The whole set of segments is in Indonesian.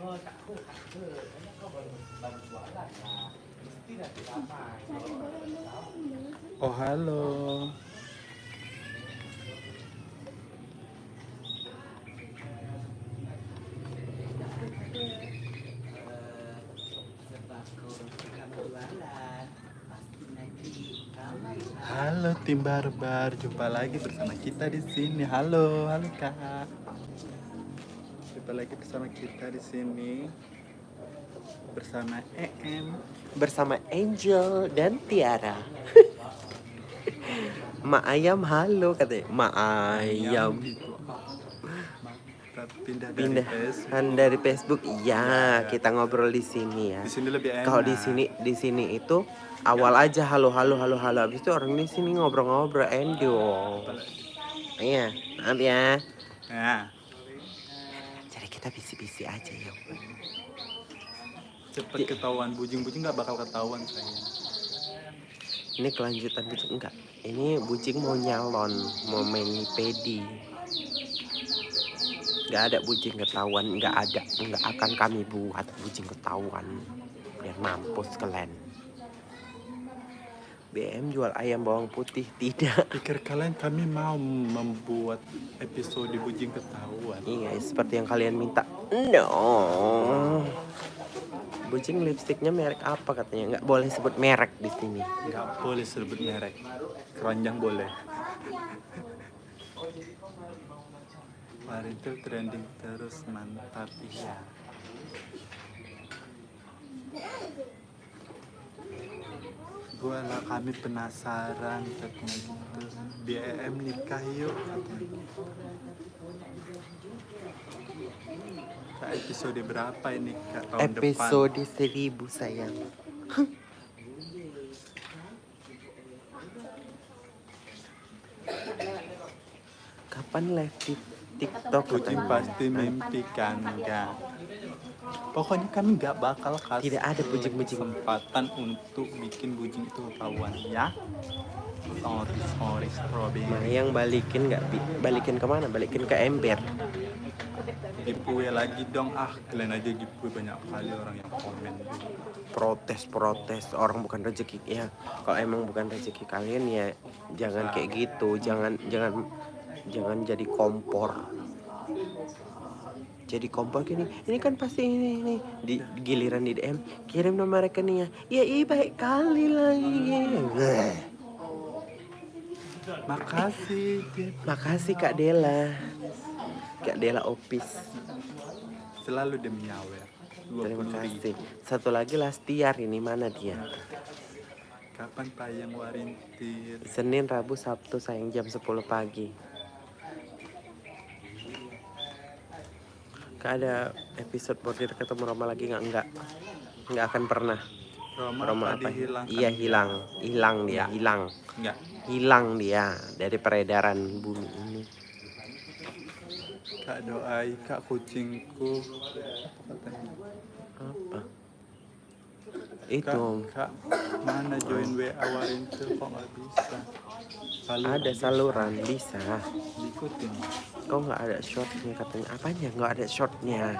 Oh halo. Halo tim Barbar, jumpa lagi bersama kita di sini. Halo, halo Kak. Jumpa lagi bersama kita di sini bersama bersama Angel dan Tiara. Mak ayam halo katanya. Mak ayam gitu. Pindah dari pindah Facebook. kan dari Facebook. Iya, kita ngobrol di sini ya. Di sini lebih enak. Kalau di sini itu awal aja halo habis itu orang di sini ngobrol-ngobrol Endo. Iya, maaf ya. Nah, Jadi kita bisi-bisi aja ya. cepet ketahuan bujing-bujing nggak bakal ketahuan saya. Ini kelanjutan bucing enggak? Ini bucing mau nyalon, mau main pedi. Nggak ada bucing ketahuan, nggak akan kami buat bucing ketahuan. Biar mampus kalian. BM jual ayam bawang putih tidak. Pikir kalian kami mau membuat episode bujing ketahuan? Iya, seperti yang kalian minta. No. Bucing lipstiknya merek apa katanya? Nggak boleh sebut merek di sini. Nggak boleh sebut merek. Keranjang boleh. Kemarin tuh trending terus, mantap iya. Gua lah kami penasaran katanya gitu. BM nikah yuk katanya. Kak, episode berapa ini Kak? Tahun Episode depan? 1000 sayang. Kapan live di TikTok? Kucing pasti mimpi kan enggak. Pokoknya kami nggak bakal kasih Tidak ada bujing-bujing. kesempatan untuk bikin bujing itu ketahuan ya. Sorry strawberry. Mayang balikin nggak? Balikin kemana? Balikin ke ember. Giveaway lagi dong, kalian aja giveaway banyak kali orang yang komen. Protes orang bukan rezeki ya. Kalau emang bukan rezeki kalian ya jangan kayak gitu. Jangan jadi kompor. Jadi kompor gini, ini kan pasti ini di giliran di DM kirim nomor rekeningnya. Ya baik kali lagi. Makasih Kak Dela. Kak Dela Opis. Selalu demi nyawer. Terima kasih. Satu lagi Lastiar, ini mana dia? Kapan tayang Warintir? Senin, Rabu, Sabtu sayang jam 10 pagi. Kak ada episode bordir ketemu Roma lagi nggak akan pernah. Roma apa? Iya hilang dia. Hilang dia dari peredaran bumi ini. Kak doai Kak kucingku. Apa? Itu Kak mana join WA Warintir kok nggak bisa? ada saluran bisa. Ikutin. Kok nggak ada shortnya katanya? Apanya nggak ada shortnya?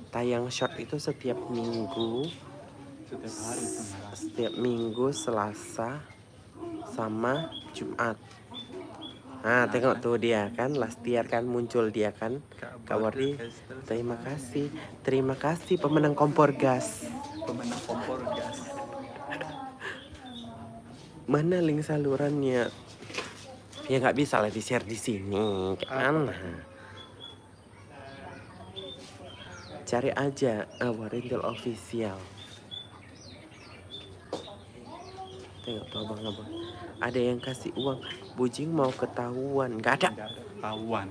Tayang short itu setiap minggu. Setiap hari itu. Setiap minggu Selasa sama Jumat. Nah tengok tuh dia kan, Lastiar kan muncul dia kan. Kak Wardi, terima kasih pemenang kompor gas. Mana link salurannya? Ya nggak bisa lah di share di sini. Mana? Cari aja Warintil Official. Tengok tuh abang-abang. Ada yang kasih uang. Bujing mau ketahuan. Nggak ada. Ketahuan.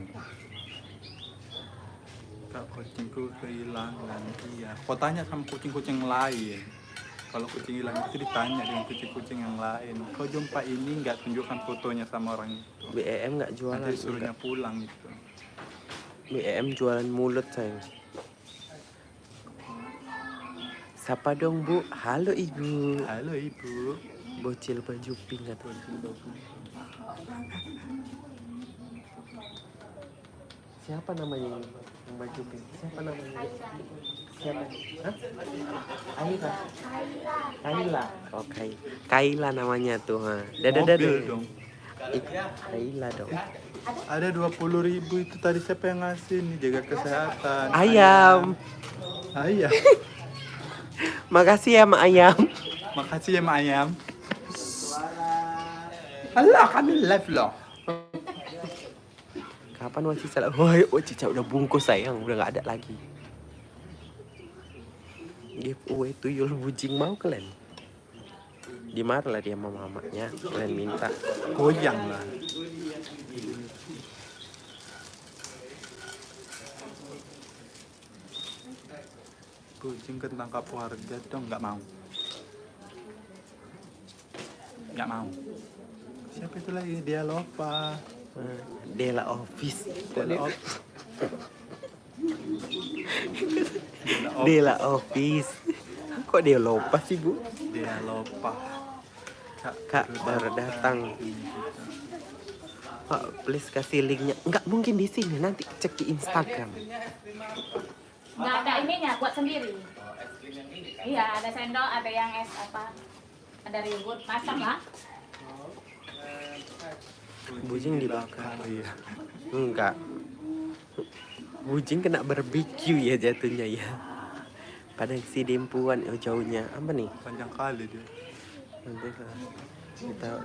Kak kucingku kehilangan. Iya. Kau tanya sama kucing-kucing lain. Kalau kucing hilang itu ditanya dengan kucing-kucing yang lain. Kau jumpa ini nggak tunjukkan fotonya sama orang itu. BEM nggak jualan. Nanti suruhnya pulang itu. BEM jualan mulut sayang. Sapa dong Bu. Halo Ibu. Halo Ibu. Bocil baju pink katanya. Siapa namanya ini? Yang baju pink. Siapa namanya? Siapa? Hah? Kaila. Kaila. Oh, Kaila namanya tuh. Ha. Mobil dong. Kaila dong. Ada 20.000 itu tadi siapa yang ngasih nih, jaga kesehatan. Ayam. Ayam. Makasih ya, Mak Ayam. Makasih ya, Mak Ayam. Allah, kami live loh. Kapan Wak Cica? Woi, Wak Cica udah bungkus sayang, udah nggak ada lagi. Giveaway tuyul bujing mau kalian? Dimarah lah dia sama mamanya, kalian minta. Goyang lah. Kucing ketangkap warga dong, nggak mau. Nggak mau. Siapa itu lagi? Dia lupa. Dela Office. Dela Office. Kok dia lupa sih, Bu? Dia lupa. Kak baru datang. Pak, please kasih linknya. Nggak mungkin di sini, nanti cek di Instagram. Nggak ada ininya, buat sendiri. Iya, ada sendok, ada yang es apa, ada ribut, macam lah. Bujing dibakar. Iya. Enggak. Bujing kena barbeque ya jatuhnya ya. Padahal si dempuan jauhnya apa nih? Panjang kali dia. Nanti kita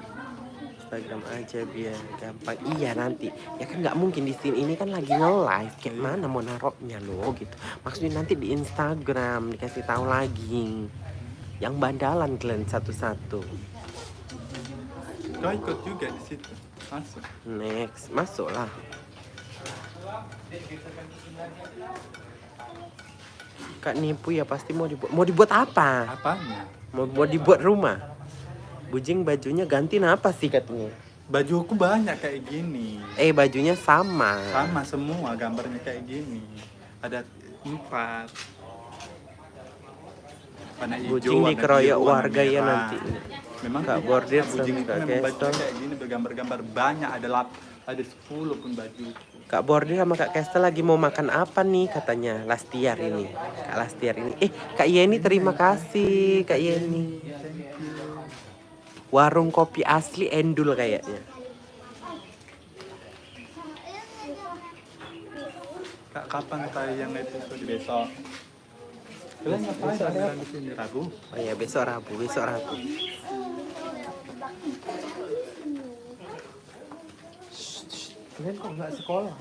Instagram aja biar gampang. Iya nanti. Ya kan nggak mungkin di sini, ini kan lagi nge-live. Kayak mana mau naroknya lo gitu. Maksudnya nanti di Instagram dikasih tahu lagi. Yang bandalan kalian satu-satu. Kau ikut juga di situ. Masuk. Next, masuklah. Kak nipu ya pasti mau dibuat. Mau dibuat apa? Apanya? Mau dibuat rumah. Bujing bajunya ganti apa sih katanya? Bajuku banyak kayak gini. Bajunya sama. Sama semua gambarnya kayak gini. Ada 4. Warna hijau, Bujing warna dikeroyok biru, warna warga ya merah. nanti. Memang Kak bordir bujing itu Kak memang baju Geston. kayak gini bergambar-gambar banyak, ada 10 pun baju. Kak Bordir sama Kak Kestel lagi mau makan apa nih katanya Lastiar ini. Kak Lastiar ini. Kak Yeni terima kasih Kak Yeni. Warung kopi asli Endul kayaknya. Kak, kapan tayang episode besok? Kalian ngapain pameran di sini Rabu? Oh iya besok Rabu. Kalian kok nggak sekolah?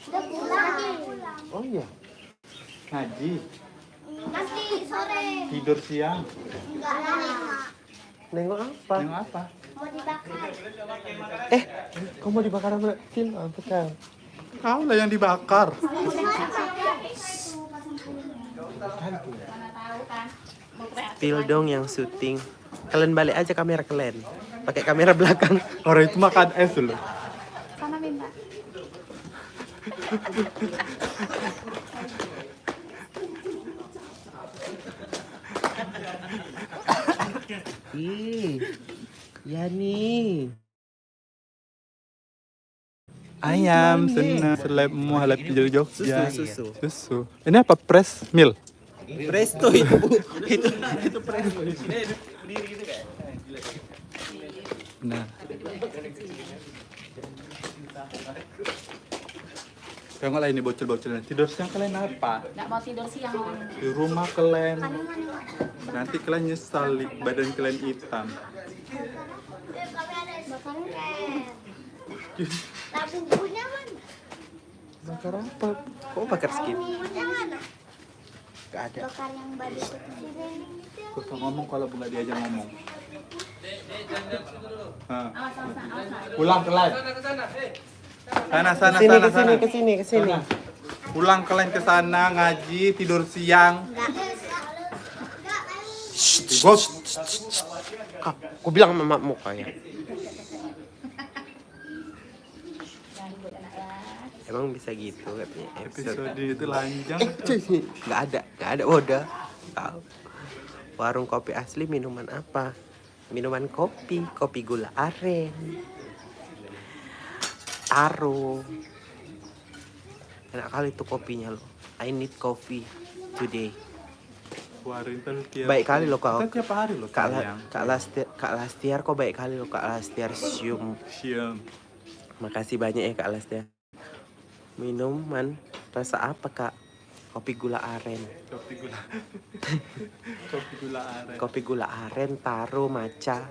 Udah pulang. Oh iya. Ngaji, Nanti sore. tidur siang. Enggak lama. Nengok apa? Yang apa? Mau dibakar. Kamu mau dibakar sama film apa kan? Kau lah yang dibakar. Mana tahu kan. Mau kreatif Spill lagi. dong yang syuting. Kalian balik aja kamera kalian. Pakai kamera belakang. Orang itu makan es loh. Sana minta. Yani. Ayam, senang, selebmu halap jadi Jogja. Susu. Ini apa? Press meal. Presto itu Bu. Itu presto. Nah. Tengok lah ini bocil-bocilnya. Tidur siang kalian apa? Nggak mau tidur siang. Di rumah kalian. Nanti kalian nyesal, badan kalian hitam. Bakar ren. Nah, bumbunya mana? Bakar apa? Kok bakar skin? Bumbunya mana? Gak ada. Bakar yang baju putih ren itu. Suka ngomong kalau nggak diajak ngomong. Nah. Awas, awas. Pulang ke live. Sana. Ke sini. Sana. Pulang kalian ke sana ngaji, tidur siang. Bos. Kak, aku bilang sama makmu kayak. Emang bisa gitu katanya Episode itu lanjang. Nggak ada udah. Tahu. Warung kopi asli minuman apa? Minuman kopi gula aren. Taro. Enak kali tuh kopinya loh. I need coffee today. Warin tuh tiap Baik kali loh kau. kita tiap hari loh sayang. Kak Lastiar kok baik kali loh Kak Lastiar Sium. Siam. Makasih banyak ya Kak Lastiar. Minuman rasa apa Kak? Kopi gula aren. Kopi gula. Kopi gula aren. Kopi gula aren, taro, matcha.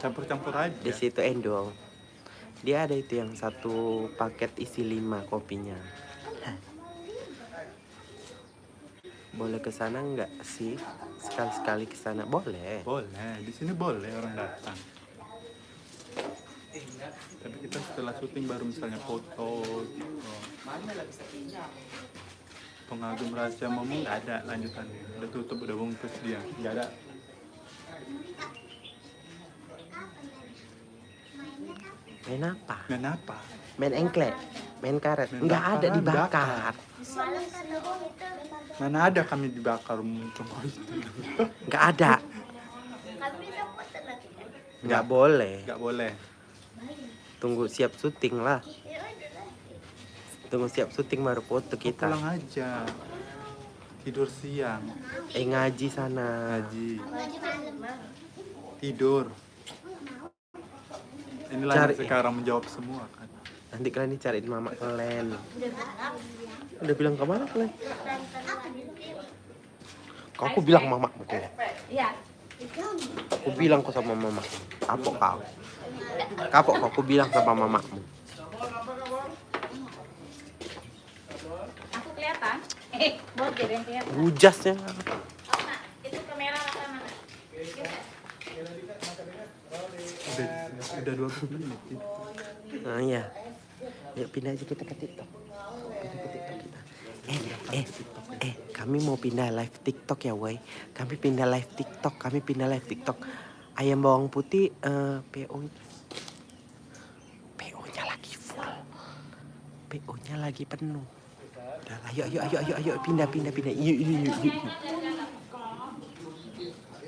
Campur-campur aja. Di situ endong. Dia ada itu yang satu paket isi 5 kopinya. Boleh ke sana nggak sih? Sekali-sekali ke sana boleh. Boleh, di sini boleh orang datang. Tapi kita setelah syuting baru misalnya foto gitu. Pengagum rahasia Momo nggak ada lanjutannya. Udah tutup, udah bungkus dia. Nggak ada. Main apa? Main apa? Main engklek, main karet. Main Nggak ada bakaran, dibakar. Malam kan dong itu. Mana ada kami dibakar muncung itu. Nggak ada. Kami bisa foto nanti kan. Nggak boleh. Nggak boleh. Tunggu siap syuting lah. Ya udah lah. Tunggu siap syuting baru foto kita. Pulang aja. Tidur siang. Ngaji sana. Ngaji. Ngaji malam. Tidur. Inilah Cari. yang sekarang menjawab semua kan. Nanti kalian dicariin mama kalian. Udah malam. Udah bilang kemana kalian? Dan Kau aku bilang mamamu kok. Iya. Aku bilang kok sama mama. Kapok kau. Kapok kau. Aku bilang sama mamamu. Aku kelihatan. Buat jadi yang kelihatan. Hujasnya. Oh, Nak, itu kamera apa mana? Udah 20 menit. Nah iya. Yuk pindah aja kita ke TikTok. Pindah ke TikTok kita. Kami mau pindah live TikTok ya, woi. Kami pindah live TikTok. Ayam bawang putih PO-nya lagi full. PO-nya lagi penuh. Udah, ayo pindah. Yuk.